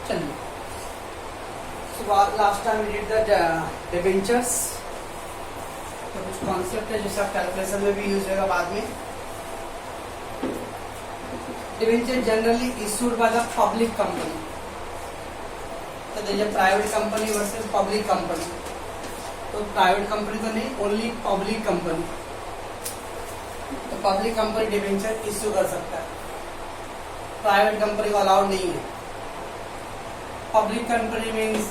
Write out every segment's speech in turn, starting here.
चलिए, last time we did the debentures. तो कुछ कॉन्सेप्ट है जिसका कैलकुलेशन में भी यूज होगा बाद में। Debenture generally issued by the public company. तो देखिए private company versus public company. तो प्राइवेट कंपनी तो नहीं, ओनली पब्लिक कंपनी। तो पब्लिक कंपनी डिबेंचर इश्यू कर सकता है, प्राइवेट कंपनी को अलाउड नहीं है। पब्लिक कंपनी मीन्स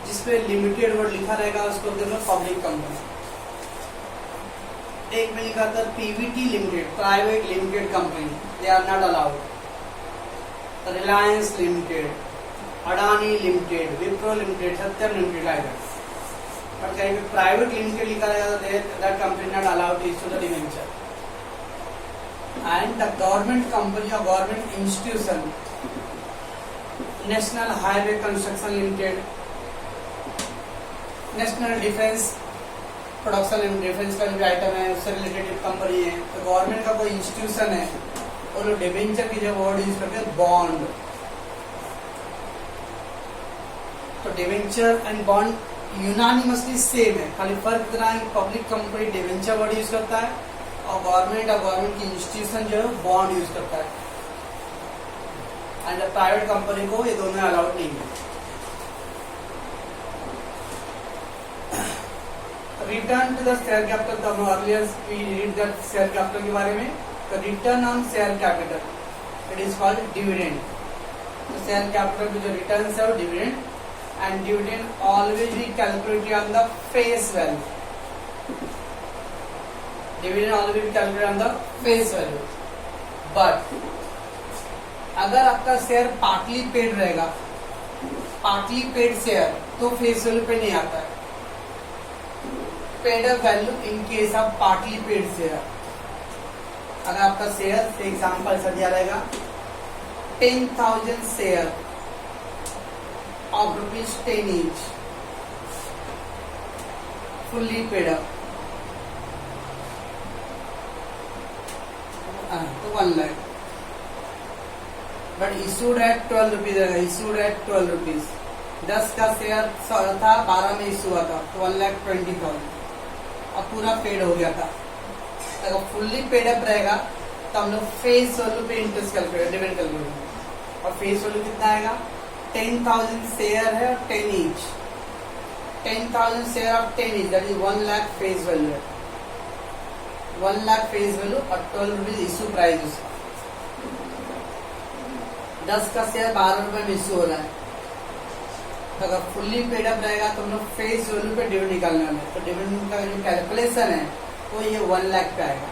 जिसपे लिमिटेड वर्ड लिखा रहेगा उसको बोलते हैं पब्लिक कंपनी। एक में लिखा था PVT limited, private limited company, they are not allowed. Reliance limited, Adani limited, Wipro limited, Satyam limited आएगा। पर कहीं पे प्राइवेट लिमिटेड लिखा रहेगा तो that company not allowed to issue the debenture. And the government company और government institution, national highway construction limited, national defence production, defence का जो आइटम है उससे रिलेटेड कंपनी है, तो गवर्नमेंट का कोई इंस्टीट्यूशन है और लोग डिबेंचर की जब वर्ड यूज करते हैं बॉन्ड। तो debenture and bond unanimously same है, खाली फर्क इतना है कि public company debenture word use करता है और गवर्नमेंट की इंस्टीट्यूशन जो है बॉन्ड यूज करता है। एंड प्राइवेट कंपनी को ये दोनों अलाउड नहीं है। Return to the share capital, तो हम earlier we read the share capital के बारे में। तो return on share capital it is called dividend. तो शेयर कैपिटल की जो रिटर्न है वो dividend, and dividend always be calculated on the face value. Dividend always be calculated on the face value. But अगर आपका शेयर पार्टली पेड रहेगा, partly paid share, तो face value पे नहीं आता है। Paid up value in case of partly paid share. अगर आपका शेयर एग्जाम्पल ऐसा दिया रहेगा 10,000 share of ₹10 each, fully paid up, तो 1 lakh. But issued at 12 rupees रहेगा, इशूड एट 12 रुपीज। 10 का शेयर था, 12 में इशू हुआ था, तो 1,20,000 अब पूरा पेड हो गया था। अगर फुल्ली पेड अप रहेगा तो हम लोग फेस वैल्यू पे इंटरेस्ट कैलकुलेट, डिविडेंड कैलकुलेट। और फेस वैल्यू कितना आएगा? 10,000 शेयर है, 10 each, 10,000 share of 10 each, that is 1 lakh face value है। 1 लाख फेस वैल्यू और 12 रुपीज इशू प्राइस उसका। 10 का शेयर 12 रुपए में इशू हो रहा है। तो अगर फुल्ली पेड अप रहेगा तो हम लोग फेस वैल्यू पे डिविडेंड निकालने वाले हैं। तो डिविडेंड का जो कैलकुलेशन है वो ये 1 लाख पे आएगा,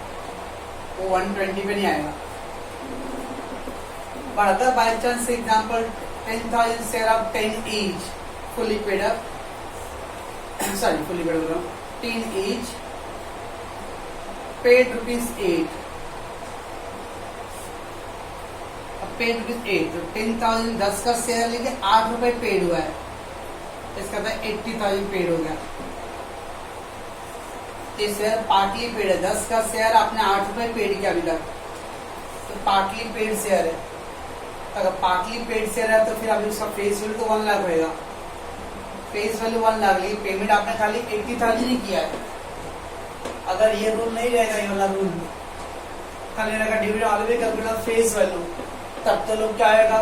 वो 120 पे नहीं आएगा। पर अगर by chance example 10,000 share of 10 each fully paid up, sorry fully paid बोल रहा हूँ, 10 each पेड ₹8, पेड ₹8, तो 10,000 10 का शेयर लेके 8 रुपए पेड हुआ है, इसका था 80,000 पेड हो गया। ये शेयर पार्टली पेड है, 10 का शेयर आपने 8 रुपए पेड किया अभी तक, तो पार्टली पेड शेयर है। अगर पार्टली पेड शेयर है तो फिर अभी उसका फेस वैल्यू तो 1 लाख होगा। फेस वैल्यू 1 लाख, लेकिन पेमेंट आपने खाली 80,000 ही किया है। अगर ये रूल नहीं रहेगा, ये वाला रूल खाली रहेगा dividend always calculate face value, तब तो लोग क्या आएगा,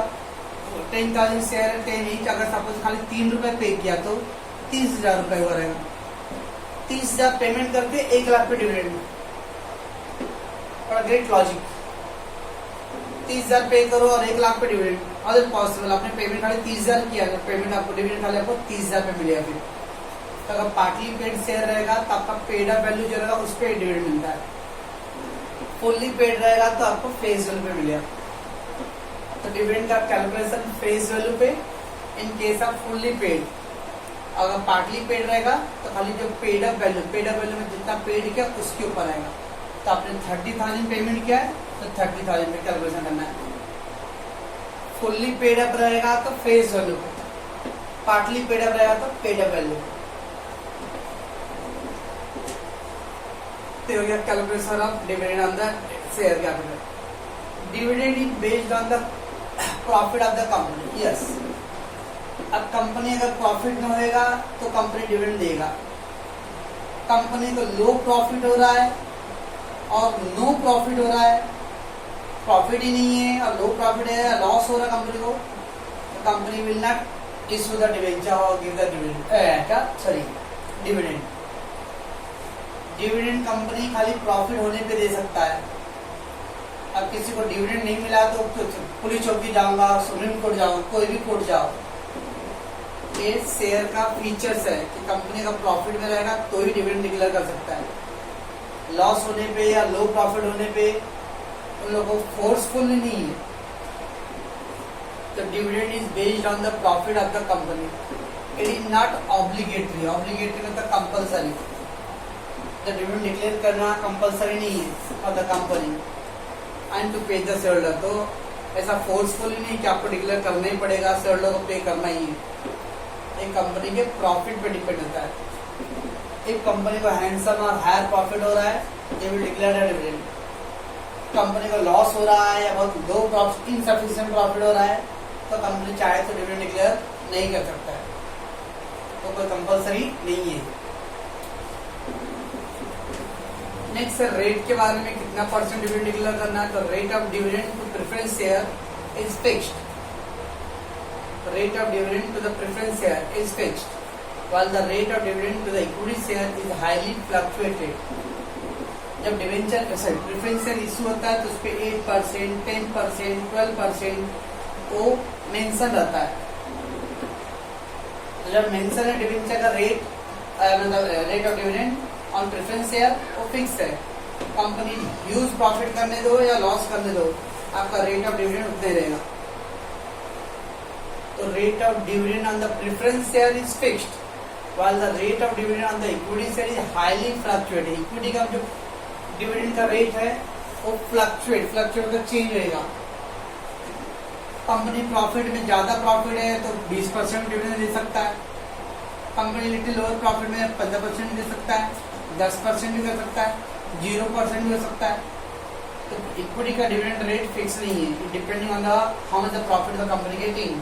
10,000 शेयर है 10 each, अगर सपोज खाली 3 रुपए पे किया तो 30,000 रुपए हुआ रहेगा। 30,000 पेमेंट करके 1 लाख पे डिविडेंड। और ग्रेट लॉजिक, 30,000 पे करो और 1 लाख पे डिविडेंड, और पॉसिबल। आपने पेमेंट खाली 30,000 किया, पेमेंट आपको डिविडेंड खाली आपको 30,000 पे मिलेगा। फिर तो अगर पार्टली पेड शेयर रहेगा तो आपका पेड अप वैल्यू जो रहेगा उस पर डिविडेंड मिलता है। फुल्ली पेड रहेगा तो आपको फेस वैल्यू पे मिलेगा। तो डिविडेंड का कैलकुलेशन फेस वैल्यू पे in case off fully paid. अगर पार्टली पेड रहेगा तो खाली जो पेड अप वैल्यू में जितना पेड किया उसके ऊपर आएगा। तो आपने 30,000 पेमेंट किया है तो 30,000 पे कैलकुलेशन करना है। फुल्ली पेड अप रहेगा तो फेस वैल्यू पे, पार्टली पेड अप रहेगा तो पेड अप वैल्यू। तो हो गया calculation of dividend on the share capital. Dividend is based on the profit of the company. Yes, अब कंपनी अगर प्रॉफिट में होएगा तो कंपनी डिविडेंड देगा। कंपनी को लो प्रॉफिट हो रहा है और नो प्रॉफिट हो रहा है, प्रॉफिट ही नहीं है और लो प्रॉफिट है, लॉस हो रहा है कंपनी को, तो company will not issue the debenture और give the dividend. Dividend company खाली प्रॉफिट होने पे दे सकता है। अब किसी को डिविडेंड नहीं मिला तो पुलिस चौकी जाऊंगा, सुप्रीम कोर्ट जाऊंगा, कोई भी कोर्ट जाओ, ये शेयर का फीचर्स है कि कंपनी का प्रॉफिट में रहेगा तो ही डिविडेंड डिक्लेयर कर सकता है। लॉस होने पे या लो प्रॉफिट होने पे उन लोगों को फोर्सफुल नहीं है। तो dividend is based on the profit of the company, it is not obligatory. Obligatory मतलब कंपल्सरी। द डिविडेंड डिक्लेयर करना कंपल्सरी नहीं है for the company and to pay the shareholder. तो ऐसा फोर्सफुल नहीं कि आपको डिक्लेयर करना ही पड़ेगा, शेयरहोल्डर को पे करना ही है। एक कंपनी के प्रॉफिट पे डिपेंड होता है। एक कंपनी को हैंडसम और हायर प्रॉफिट हो रहा है, they will declare dividend. Company को लॉस हो रहा है या बहुत लो प्रॉफिट, इनसफिशिएंट प्रॉफिट हो रहा है, तो कंपनी चाहे तो डिविडेंड डिक्लेयर नहीं कर सकता है, तो कोई कंपल्सरी नहीं है। नेक्स्ट रेट के बारे में, कितना परसेंट डिविडेंड डिक्लेयर करना है। तो rate of dividend to preference share is fixed. Rate of dividend to the preference share is fixed, while the rate of dividend to the equity share is highly fluctuated. जब debenture preference share issue होता है तो उस पर 8%, 10%, 12% वो mention रहता है। जब मेंशन है डिवेंचर का रेट, मतलब rate of dividend on preference share वो फिक्स है। कंपनी ह्यूज प्रॉफिट करने दो या लॉस करने दो, आपका रेट ऑफ डिविडेंड उतना ही रहेगा। तो rate of dividend on the preference share is fixed, while the rate of dividend on the equity share is highly fluctuating. Equity का जो डिविडेंड का रेट है वो फ्लक्चुएट का चेंज रहेगा। कंपनी प्रॉफिट में ज्यादा प्रॉफिट है तो 20% डिविडेंड दे सकता है। कंपनी लिटिल लोअर प्रॉफिट में 15% दे सकता है, 10% भी कर सकता है, 0% भी हो सकता है। तो इक्विटी का डिविडेंड रेट फिक्स नहीं है, depending on the how much the profit the company getting.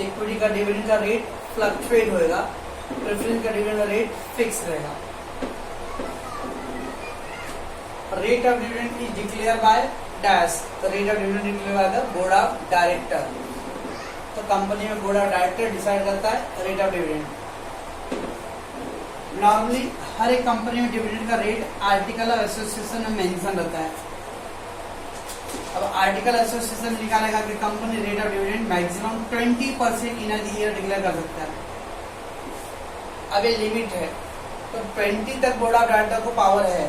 Equity का डिविडेंड का रेट फ्लक्चुएट होएगा, प्रेफरेंस का डिविडेंड का रेट फिक्स रहेगा। Rate of dividend is declare by dash. तो rate of dividend declare by the board of director. तो company में board of director decide करता है रेट ऑफ डिविडेंड। नॉर्मली हर एक कंपनी में डिविडेंड का रेट आर्टिकल ऑफ एसोसिएशन में मेंशन रहता है। अब आर्टिकल एसोसिएशन निकालेगा कि company rate of dividend maximum 20% in year declare कर सकता है। अब ये लिमिट है, तो 20 तक बोर्ड ऑफ डायरेक्टर को पावर है,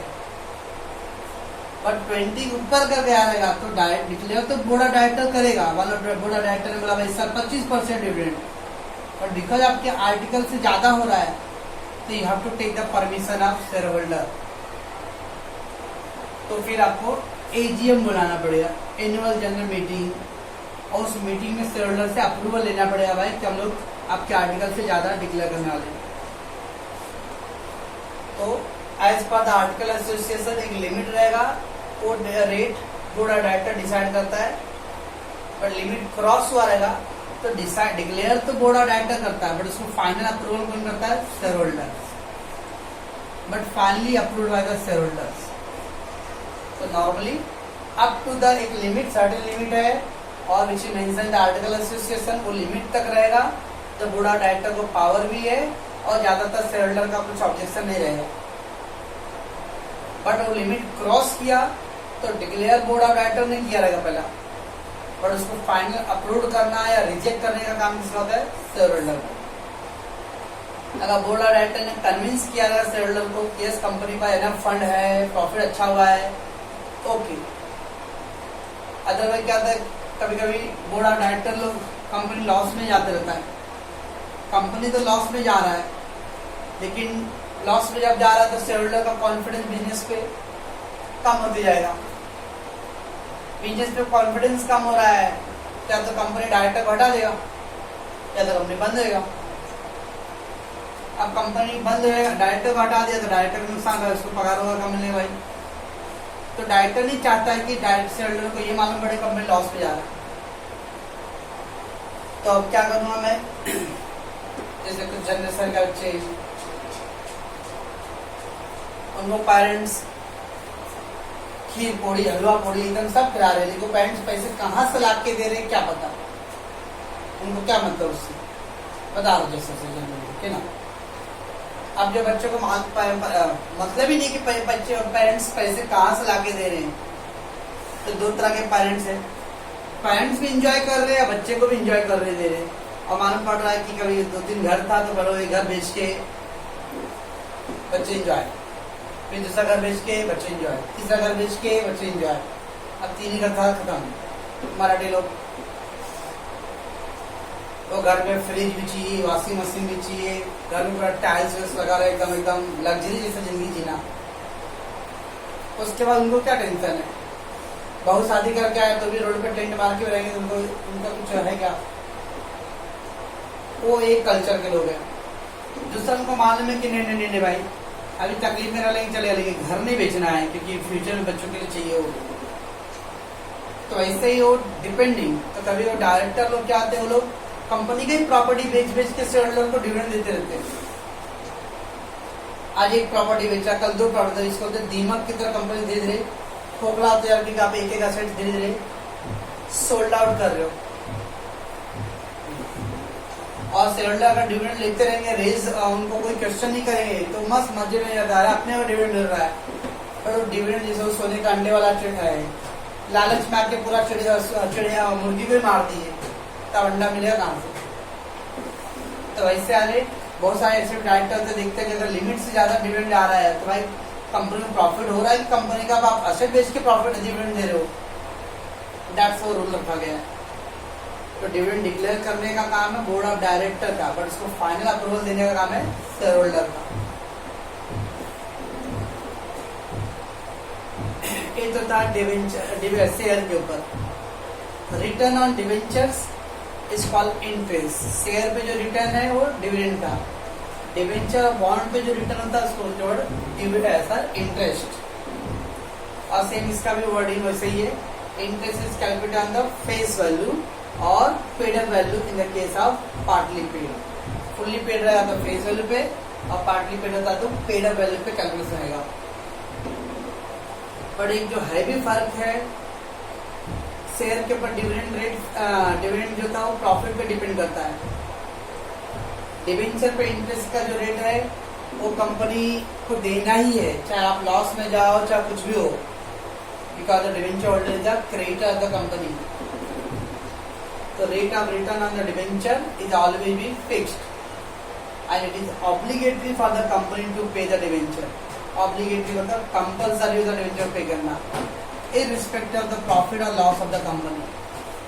बट 20 ऊपर कर गया रहेगा तो डायरेक्ट डिक्लेयर तो बोर्ड ऑफ डायरेक्टर करेगा। बोर्ड ऑफ डायरेक्टर ने बोला भाई सर 25% डिविडेंड, और बिकॉज आपके आर्टिकल से ज्यादा हो रहा है तो you have to take the permission of share holder. तो फिर आपको एजीएम बुलाना पड़ेगा, एनुअल जनरल मीटिंग, और उस मीटिंग में शेयर होल्डर से अप्रूवल लेना पड़ेगा भाई कि हम लोग आपके आर्टिकल से ज्यादा डिक्लेयर करने वाले हैं। तो as per the article association एक लिमिट रहेगा, वो rate board of director decide करता है, पर लिमिट क्रॉस हुआ रहेगा तो डिसाइड डिक्लेयर तो बोर्ड ऑफ डायरेक्टर करता है, बट उसको फाइनल अप्रूवल कौन करता है? Share holder. But finally approved by the share holders. तो नॉर्मली अप टू द एक लिमिट, सर्टेन लिमिट है और which is mention the article association, वो लिमिट तक रहेगा। तो बोर्ड ऑफ डायरेक्टर को पावर भी है और ज्यादातर शेयर होल्डर का कुछ ऑब्जेक्शन नहीं रहेगा। बट वो लिमिट क्रॉस किया तो डिक्लेयर बोर्ड ऑफ डायरेक्टर ने किया रहेगा पहला, बट उसको फाइनल अप्रूव करना या रिजेक्ट करने का काम किसका होता है? शेयर होल्डर का। अगर बोर्ड ऑफ डायरेक्टर ने कन्विंस किया रहेगा शेयर होल्डर को कि यस कंपनी का एनफ फंड है, प्रॉफिट अच्छा हुआ है, ओके। अदरवाइज क्या होता है, कभी कभी बोर्ड ऑफ डायरेक्टर लोग कंपनी लॉस में जाते रहता है। कंपनी तो लॉस में जा रहा है, लेकिन लॉस में जब जा रहा है तो शेयर होल्डर का कॉन्फिडेंस बिजनेस पे कम होते जाएगा। बिजनेस पे कॉन्फिडेंस कम हो रहा है, या तो कंपनी डायरेक्टर को हटा देगा या तो कंपनी बंद होगा। अब कंपनी बंद होगा, डायरेक्टर को हटा दिया तो डायरेक्टर को नुकसान है, उसको पगार होगा कम मिलेगा भाई। तो डायरेक्टर नहीं चाहता है कि डायरेक्ट शेयर होल्डर को ये मालूम पड़े कंपनी लॉस पे जा रहा है। तो अब क्या करूँगा मैं, जैसे कुछ जनरेशन का बच्चे, उनको पेरेंट्स खीर पूड़ी हलवा पूड़ी एकदम सब खिला रहे, लेकिन पेरेंट्स पैसे कहाँ से ला के दे रहे क्या पता, उनको क्या मतलब उससे बता दो जैसे जनरली ना। अब जो बच्चों को मतलब ही नहीं कि बच्चे और पेरेंट्स पैसे कहाँ से ला के दे रहे हैं, तो दो तरह के पेरेंट्स हैं, पेरेंट्स भी इंजॉय कर रहे हैं, बच्चे को भी इंजॉय कर रहे दे रहे। और मालूम पड़ रहा है कि कभी 2-3 घर था तो बोलो एक घर बेच के बच्चे इंजॉय, फिर दूसरा घर बेच के बच्चे इंजॉय, तीसरा घर बेच के बच्चे इंजॉय, अब 3 ही घर था खत्म। मराठी लोग तो घर में फ्रिज भी चाहिए, वॉशिंग मशीन भी चाहिए, घर में पूरा टाइल्स लगा रहे, एकदम एकदम लग्जरी जैसा जिंदगी जीना। उसके बाद उनको क्या टेंशन है, बहुत शादी करके आए तो भी रोड पे टेंट मार के रहेंगे, उनको उनका कुछ है क्या, वो एक कल्चर के लोग हैं। दूसरा उनको मालूम है कि नहीं भाई अभी तकलीफ में रह चले, लेकिन घर नहीं बेचना है क्योंकि फ्यूचर में बच्चों के लिए चाहिए वो। तो ऐसे ही वो डिपेंडिंग, तो कभी वो डायरेक्टर लोग क्या आते हैं, वो लोग कंपनी की प्रॉपर्टी बेच के शेयर होल्डर को डिविडेंड देते रहते हैं। आज एक प्रॉपर्टी बेचा, कल 2 प्रॉपर्टी, इसको तो दीमक की तरह कंपनी धीरे धीरे खोखला होते हैं क्योंकि आप एक एक एसेट धीरे धीरे सोल्ड आउट कर रहे हो। और शेयर होल्डर अगर डिविडेंड लेते रहेंगे, रेज उनको कोई क्वेश्चन नहीं करेंगे तो मस्त मजे में जाता है, अपने को डिविडेंड मिल रहा है। पर वो डिविडेंड जैसे सोने का अंडे वाला चिड़िया है, लालच में आके पूरा चिड़िया मुर्गी को मार दी है, तब अंडा मिलेगा कहाँ से। तो वैसे आने बहुत सारे ऐसे डायरेक्टर से देखते हैं कि अगर लिमिट से ज्यादा डिविडेंड आ रहा है तो भाई कंपनी में प्रॉफिट हो रहा है कि कंपनी का आप असेट बेच के प्रॉफिट डिविडेंड दे रहे हो, दैट्स वो रूल रखा गया है। तो डिविडेंड डिक्लेयर करने का काम है बोर्ड ऑफ डायरेक्टर का, बट इसको फाइनल अप्रूवल देने का काम है शेयर होल्डर का। ये तो था डिवेंचर शेयर के ऊपर। Return on debentures is called interest. Share पे जो रिटर्न है वो डिविडेंड का, डिवेंचर बॉन्ड पे जो रिटर्न होता है उसको डिविडेंड सर इंटरेस्ट। और सेम इसका भी वर्डिंग वैसे ही है, interest is calculated on the face value और paid up value in the case of partly paid. Fully paid रहेगा तो फेस वैल्यू पे, और पार्टली पेड होता है तो पेड अप वैल्यू पे कैलकुलेशन रहेगा। पर एक जो है भी फर्क है, शेयर के ऊपर डिविडेंड रेट, डिविडेंड जो था वो प्रॉफिट पे डिपेंड करता है। डिवेंचर पे इंटरेस्ट का जो रेट है वो कंपनी को देना ही है, चाहे आप लॉस में जाओ चाहे कुछ भी हो, because the debenture holder is the creditor of the company. तो rate of return on the debenture is always be fixed and it is obligatory for the company to pay the debenture. Obligatory मतलब compulsory the debenture pay करना, irrespective of the profit or loss of the company।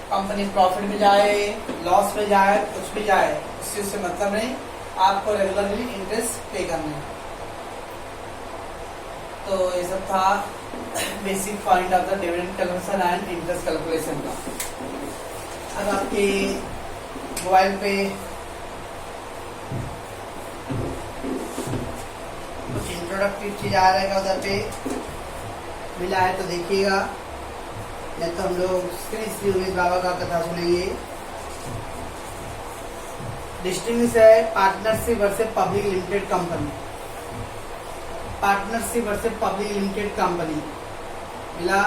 Company profit में जाए, loss में जाए, कुछ भी जाए, उससे उससे मतलब नहीं, आपको रेगुलरली इंटरेस्ट पे करना है। तो ये सब था basic point of the dividend calculation and interest calculation का। अब आपके मोबाइल पे कुछ इंट्रोडक्टिव चीज आ रहेगा, उधर पे मिला है तो देखिएगा, नहीं तो हम लोग श्री उमेश बाबा का कथा सुनेंगे। डिस्टिंग्विश है partnership versus public limited company. Partnership versus public limited company मिला।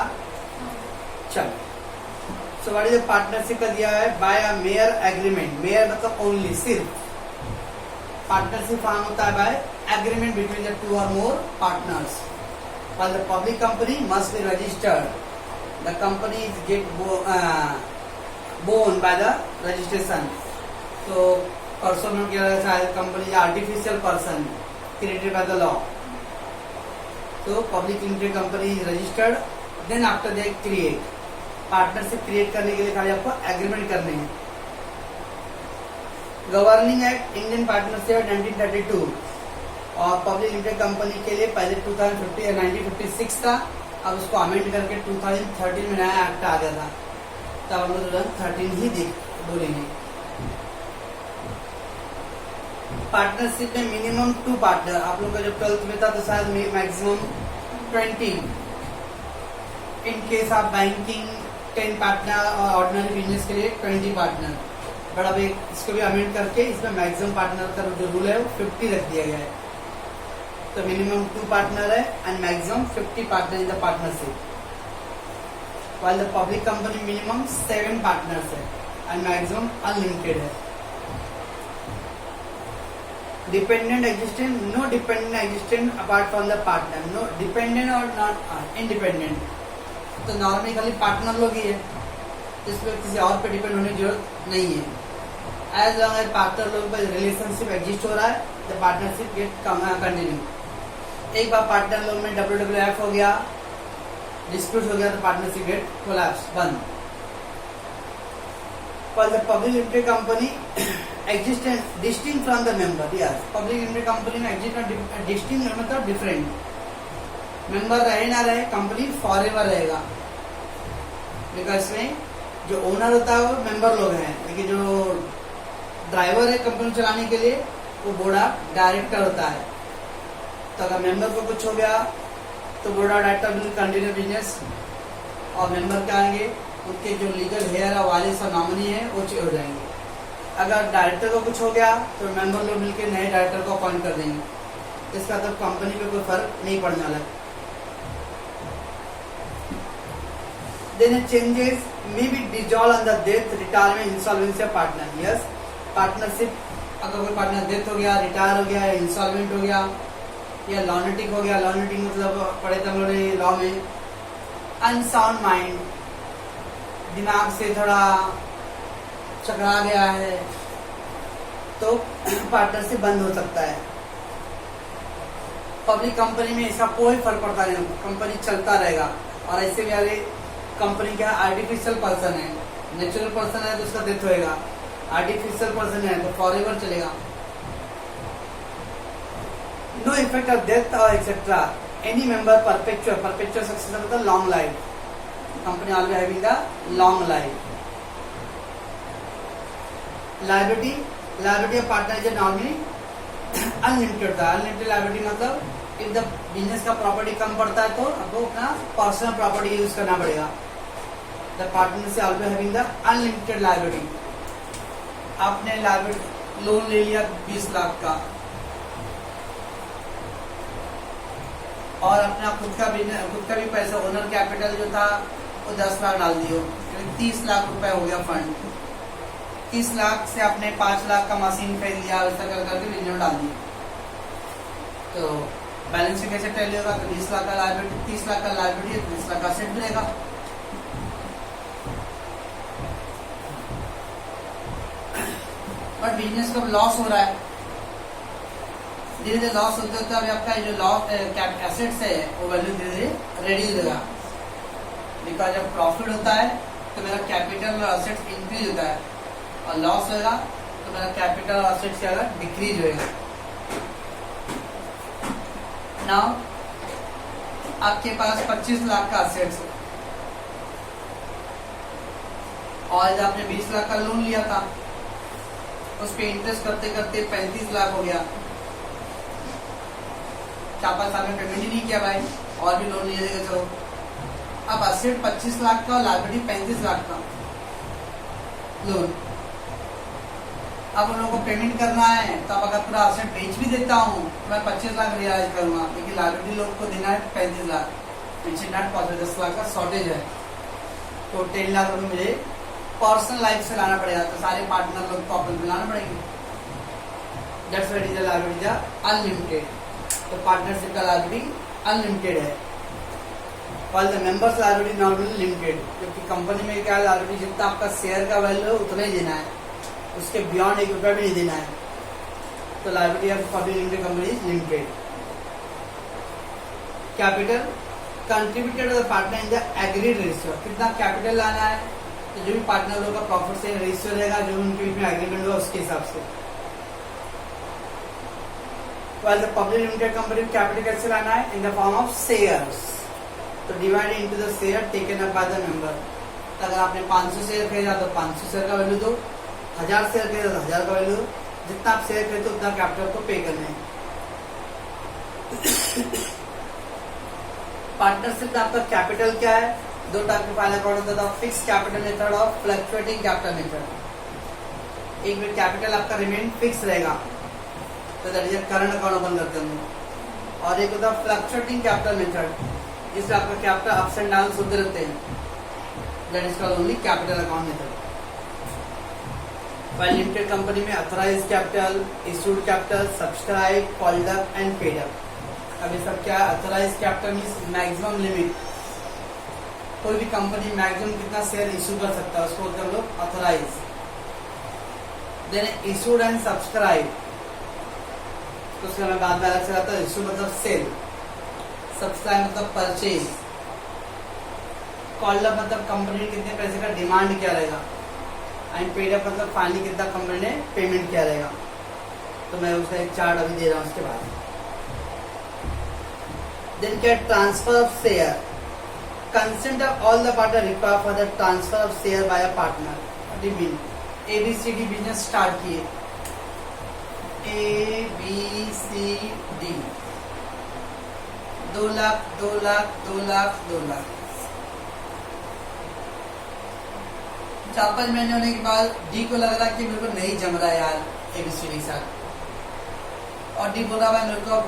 चल सो व्हाट इज पार्टनरशिप का दिया है, बाय अ मेयर एग्रीमेंट। मेयर मतलब ओनली, सिर्फ। पार्टनरशिप फॉर्म होता है by agreement between the 2 or more partners। While the public company must be registered, the company is get born by the registration। तो person क्या है, company artificial person created by the law. तो public limited company is registered, then after they create. Partnership create करने के लिए खाली आपको agreement करने हैं। गवर्निंग एक्ट इंडियन पार्टनरशिप 1932 और पब्लिक लिमिटेड कंपनी के लिए पहले 1956 था, अब उसको अमेंड करके 2013 में नया एक्ट आ गया था, तब हम लोग 2013 ही बोलेंगे। पार्टनरशिप में मिनिमम 2 पार्टनर, आप लोग का जब 12th में था तो शायद maximum 20। In case of banking 10 partner और ऑर्डिनरी बिजनेस के लिए 20 पार्टनर। बट अब एक इसको भी अमेंड करके इसमें मैक्सिमम पार्टनर का जो रूल है वो 50 रख दिया गया है। तो मिनिमम 2 पार्टनर है and maximum 50 partner in the partnership, while the public company minimum 7 partners है and maximum unlimited है। Dependent existent, no dependent existent apart from the partner, no dependent or not independent। तो normally खाली partner लोग ही है, इसमें किसी और पे डिपेंड होने की जरूरत नहीं है। एज लॉन्ग एज पार्टनर लोग का रिलेशनशिप एग्जिस्ट हो रहा है, द पार्टनरशिप गेट कंटिन्यू। एक बार पार्टनर लोग में WWF हो गया, डिस्प्यूट हो गया, तो पार्टनरशिप गेट कोलैप्स, बंद। For the public limited company existence distinct from the member, yes, public limited company में exist distinct मतलब डिफरेंट। मेंबर रहे ना रहे, कंपनी फॉरएवर रहेगा, बिकॉज इसमें जो ओनर होता है वो मेंबर लोग हैं, लेकिन जो ड्राइवर है कंपनी चलाने के लिए वो बोर्ड ऑफ डायरेक्टर होता है। तो अगर मेंबर को कुछ हो गया तो board of director will continue business, और मेंबर क्या आएंगे, उनके जो लीगल हेयर और वारिस और नॉमिनी है वो हो जाएंगे। अगर डायरेक्टर को कुछ हो गया तो मेंबर लोग मिलकर नए डायरेक्टर को अपॉइंट कर देंगे। इसका तो कंपनी पे कोई फर्क नहीं पड़ने वाला। Then changes may be dissolved on the death, retirement, insolvency of partner. Yes, partnership अगर कोई पार्टनर डेथ हो गया, रिटायर हो गया, इंसॉल्वेंट हो गया या लॉनेटिक हो गया, लॉनेटिक मतलब पढ़े थे हम लोग लॉ में, अनसाउंड माइंड, दिमाग से थोड़ा चकरा गया है, तो पार्टनरशिप बंद हो सकता है। पब्लिक कंपनी में इसका कोई फर्क पड़ता नहीं, कंपनी चलता रहेगा। और ऐसे भी अरे कंपनी क्या आर्टिफिशियल पर्सन है, नेचुरल पर्सन है तो उसका डेथ होएगा, आर्टिफिशियल पर्सन है तो फॉरएवर चलेगा। नो इफेक्ट ऑफ डेथ और etcetera any member perpetual, perpetual successor मतलब long life, company always having the long life. Liability, liability of partner is normally unlimited होता है। अनलिमिटेड लायबिलिटी मतलब if the business का property कम पड़ता है तो आपको अपना पर्सनल प्रॉपर्टी यूज करना पड़ेगा। द पार्टनर से always having the unlimited liability. आपने लायबिलिटी लोन ले लिया 20 लाख का और अपना खुद का भी पैसा, ओनर कैपिटल जो था वो 10 लाख डाल दियो, 30 लाख रुपए हो गया फंड। 30 लाख से आपने 5 लाख का मशीन खरीद लिया, वैसा कर करके बिजनेस डाल दिया, तो बैलेंस शीट कैसे टैली होगा? तो 20 लाख का लायबिलिटी, 30 लाख का लायबिलिटी, 30 लाख का असेट मिलेगा। बट बिजनेस का लॉस हो रहा है, धीरे धीरे लॉस होते होते अभी आपका जो लॉस एसेट्स है वो वैल्यू धीरे धीरे रेड्यूस होगा। बिकॉज जब प्रॉफिट होता है तो मेरा कैपिटल और असेट्स इंक्रीज होता है, और लॉस होगा तो मेरा कैपिटल और असेट्स क्या होगा? डिक्रीज होगा। नाउ आपके पास 25 लाख का असेट्स है और जब आपने 20 लाख का लोन लिया था उस पे इंटरेस्ट करते करते 35 लाख हो गया। 4-5 साल में पेमेंट ही नहीं किया भाई, और भी लोन लीजिएगा तो अब असेट 25 लाख का और लायबिलिटी 35 लाख का लोन। अब उन लोगों को पेमेंट करना है तो अब अगर पूरा असेट बेच भी देता हूँ मैं 25 लाख रियलाइज करूंगा, लेकिन लायबिलिटी लोग को देना है 35 लाख, पीछे नॉट पॉसिबल, 10 लाख का शॉर्टेज है, तो 10 लाख रुपये मुझे पर्सनल लाइफ से लाना पड़ेगा, तो सारे पार्टनर लोग को अपन लाना पड़ेगी। That's why it is liability unlimited. तो पार्टनरशिप का लायबिलिटी अनलिमिटेड है, while the members liability normally limited, क्योंकि कंपनी में क्या लायबिलिटी जितना आपका शेयर का वैल्यू है उतना ही देना है, उसके बियॉन्ड 1 रुपया भी नहीं देना है। तो liability of public limited company is limited. Capital contributed to the partner in the agreed ratio, कितना कैपिटल लाना है तो जो भी पार्टनर लोगों का प्रॉफिट से रेशियो रहेगा, जो उनके बीच में एग्रीमेंट होगा उसके हिसाब से। while the public limited company capital कैसे लाना है? In the form of shares, तो divide into the share taken up by the member. अगर आपने 500 शेयर खरीदा तो 500 शेयर का वैल्यू दो, 1000 शेयर खरीदा तो 1000 का वैल्यू दो, जितना आप शेयर खरीदते उतना कैपिटल को पे करना है। पार्टनरशिप में आपका कैपिटल क्या है? 2 टाइप के फाइल अकाउंट होता है, फिक्स कैपिटल मेथड और फ्लक्चुएटिंग कैपिटल मेथड। एक में कैपिटल आपका रिमेन फिक्स रहेगा, तो that is current account open करते हैं हम लोग। और एक होता है फ्लक्चुएटिंग कैपिटल मेथड, जिसमें आपका कैपिटल अप्स एंड डाउन होते रहते हैं, that is called only capital account method. While limited company में authorised capital, issued capital, subscribe, called up and paid up. अब ये सब क्या है? Authorised capital means maximum limit, कोई भी कंपनी मैक्सिमम कितना शेयर इशू कर सकता है उसको बोलते हैं हम लोग authorise. Then issued and subscribe, तो उसका मैं बाद में अलग से आता है। इशू मतलब सेल, सब्सक्राइब मतलब परचेज, कॉल्ड अप मतलब कंपनी ने कितने पैसे का डिमांड किया रहेगा, एंड पेड अप मतलब फाइनली कितना कंपनी ने पेमेंट किया रहेगा। तो मैं उसका एक चार्ट अभी दे रहा हूँ उसके बाद। देन क्या? Transfer of share, consent of all the partner required for the transfer of share by a partner. ABCD business start किए, ABCD 2 लाख 2 लाख 2 लाख 2 लाख। 4-5 महीने होने के बाद डी को लग रहा कि मेरे को नहीं जम रहा है यार ABCD के साथ, और डी बोला भाई मेरे को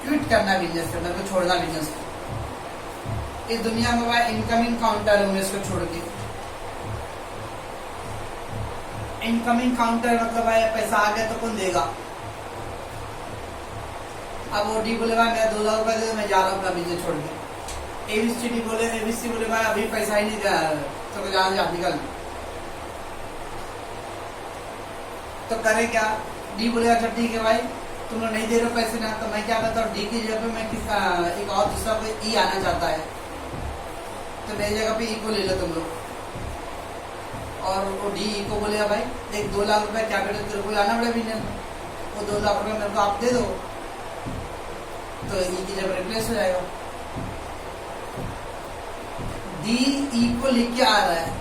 क्विट करना बिजनेस से, मेरे को छोड़ना बिजनेस को। इस दुनिया में भाई इनकमिंग काउंटर है, इसको छोड़ के इनकमिंग काउंटर मतलब भाई पैसा आ गया तो कौन देगा। अब वो डी बोले भाई मेरा 2 लाख रुपए दे, मैं जा रहा हूँ अपना बिजनेस छोड़ के। ABC बोले भाई अभी पैसा ही नहीं दिया तो जान जा निकल। तो करे क्या? डी बोले अच्छा ठीक है भाई तुम लोग नहीं दे रहे हो पैसे ना, तो मैं क्या करता हूँ डी की जगह पे मैं एक और दूसरा कोई ई आना चाहता है, तो मेरी जगह पे ई को ले लो तुम लोग। और वो डी को बोलेगा भाई एक 2 लाख रुपए कैपिटल तेरे को लाना पड़ेगा बिजनेस में, वो 2 लाख रुपए मेरे को आप दे दो, तो ई की जगह रिप्लेस हो जाएगा। डी ई को लेके आ रहा है,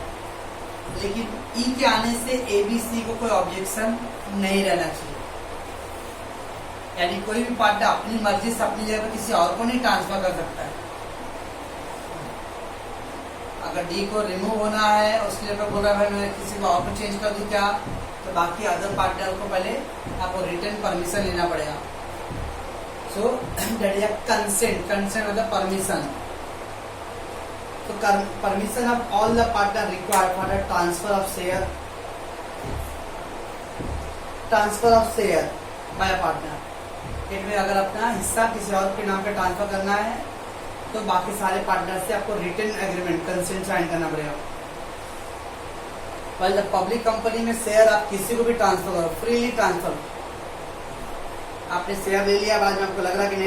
लेकिन ई के आने से ABC को कोई ऑब्जेक्शन नहीं रहना चाहिए। यानी कोई भी पार्टनर अपनी मर्जी से अपनी जगह पर किसी और को नहीं ट्रांसफर कर सकता है। अगर डी को रिमूव होना है उसके जगह बोल रहा है भाई मैं किसी को और को चेंज कर दूं क्या, तो बाकी अदर पार्टनर को पहले आपको रिटर्न परमिशन लेना पड़ेगा। So that is consent, consent मतलब परमिशन। तो permission of all the partner required for the transfer of share, transfer of share bye partner. इसमें अगर अपना हिस्सा किसी और के नाम पे ट्रांसफर करना है तो बाकी सारे पार्टनर से आपको रिटन एग्रीमेंट कंसेंट साइन करना पड़ेगा। वाइल द पब्लिक कंपनी में शेयर आप किसी को भी ट्रांसफर करो, फ्रीली ट्रांसफर। आपने शेयर ले लिया, बाद में आपको लग रहा कि नहीं